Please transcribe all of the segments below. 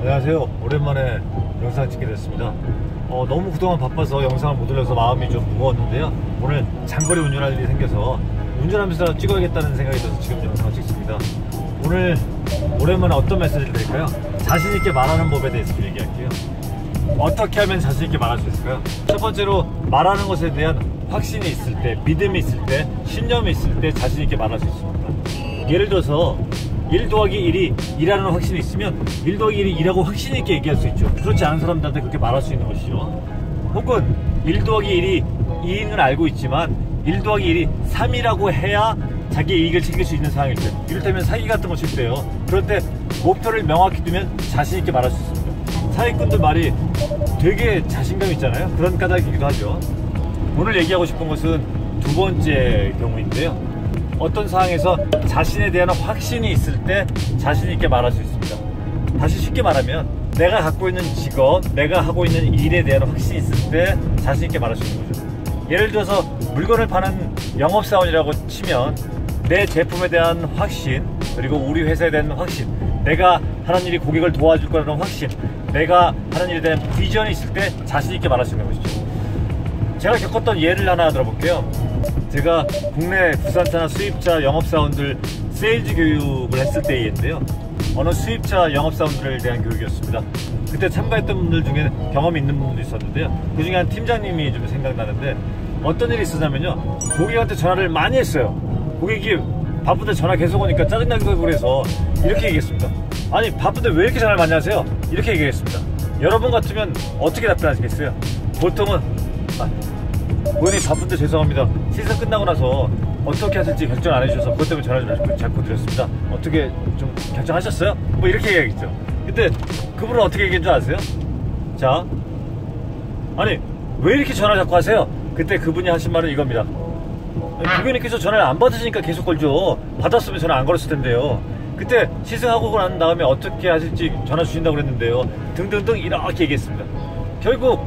안녕하세요. 오랜만에 영상 찍게 됐습니다. 너무 그동안 바빠서 영상을 못 올려서 마음이 좀 무거웠는데요. 오늘 장거리 운전할 일이 생겨서 운전하면서 찍어야겠다는 생각이 들어서 지금 영상을 찍습니다. 오늘 오랜만에 어떤 메시지를 드릴까요? 자신있게 말하는 법에 대해서 좀 얘기할게요. 어떻게 하면 자신있게 말할 수 있을까요? 첫 번째로, 말하는 것에 대한 확신이 있을 때, 믿음이 있을 때, 신념이 있을 때 자신있게 말할 수 있습니다. 예를 들어서 1 더하기 1이 2라는 확신이 있으면 1 더하기 1이 2라고 확신 있게 얘기할 수 있죠. 그렇지 않은 사람들한테 그렇게 말할 수 있는 것이죠. 혹은 1 더하기 1이 2는 알고 있지만 1 더하기 1이 3이라고 해야 자기 이익을 챙길 수 있는 상황일 때, 이를테면 사기 같은 거 칠 때요. 그럴 때 목표를 명확히 두면 자신 있게 말할 수 있습니다. 사기꾼들 말이 되게 자신감 있잖아요. 그런 까닭이기도 하죠. 오늘 얘기하고 싶은 것은 두 번째 경우인데요. 어떤 상황에서 자신에 대한 확신이 있을 때 자신 있게 말할 수 있습니다. 다시 쉽게 말하면, 내가 갖고 있는 직업, 내가 하고 있는 일에 대한 확신이 있을 때 자신 있게 말할 수 있는 거죠. 예를 들어서 물건을 파는 영업사원이라고 치면 내 제품에 대한 확신, 그리고 우리 회사에 대한 확신, 내가 하는 일이 고객을 도와줄 거라는 확신, 내가 하는 일에 대한 비전이 있을 때 자신 있게 말할 수 있는 것이죠. 제가 겪었던 예를 하나 들어볼게요. 제가 국내 부산차나 수입차 영업사원들 세일즈 교육을 했을 때의 예인데요. 어느 수입차 영업사원들에 대한 교육이었습니다. 그때 참가했던 분들 중에 경험이 있는 분들도 있었는데요. 그 중에 한 팀장님이 좀 생각나는데, 어떤 일이 있었냐면요, 고객한테 전화를 많이 했어요. 고객이 바쁜데 전화 계속 오니까 짜증나기도 그래서 이렇게 얘기했습니다. 아니, 바쁜데 왜 이렇게 전화를 많이 하세요? 이렇게 얘기했습니다. 여러분 같으면 어떻게 답변하시겠어요? 보통은 고객님 바쁜데 죄송합니다. 시즌 끝나고 나서 어떻게 하실지 결정 안 해주셔서 그것 때문에 전화 좀 자꾸 드렸습니다. 어떻게 좀 결정하셨어요? 뭐 이렇게 얘기하겠죠. 근데 그분은 어떻게 얘기한 줄 아세요? 자, 아니 왜 이렇게 전화 자꾸 하세요? 그때 그분이 하신 말은 이겁니다. 고객님께서 전화를 안 받으시니까 계속 걸죠. 받았으면 전화 안 걸었을 텐데요. 그때 시승하고 난 다음에 어떻게 하실지 전화 주신다고 그랬는데요. 등등등 이렇게 얘기했습니다. 결국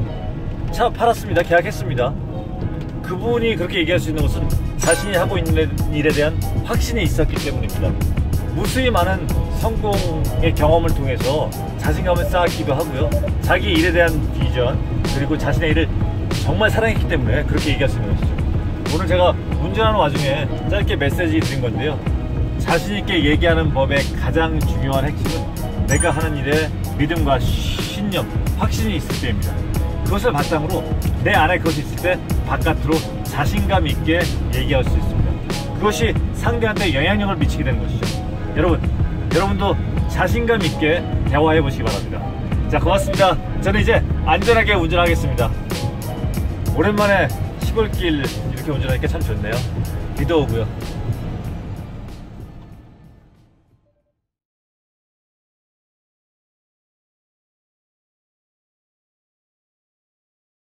차 팔았습니다. 계약했습니다. 그분이 그렇게 얘기할 수 있는 것은 자신이 하고 있는 일에 대한 확신이 있었기 때문입니다. 무수히 많은 성공의 경험을 통해서 자신감을 쌓았기도 하고요. 자기 일에 대한 비전, 그리고 자신의 일을 정말 사랑했기 때문에 그렇게 얘기할 수 있는 것이죠. 오늘 제가 운전하는 와중에 짧게 메시지 드린 건데요. 자신있게 얘기하는 법의 가장 중요한 핵심은 내가 하는 일에 믿음과 신념, 확신이 있을 때입니다. 그것을 바탕으로 내 안에 그것이 있을 때 바깥으로 자신감 있게 얘기할 수 있습니다. 그것이 상대한테 영향력을 미치게 되는 것이죠. 여러분도 자신감 있게 대화해 보시기 바랍니다. 자, 고맙습니다. 저는 이제 안전하게 운전하겠습니다. 오랜만에 시골길 이렇게 운전하니까 참 좋네요. 비도 오고요.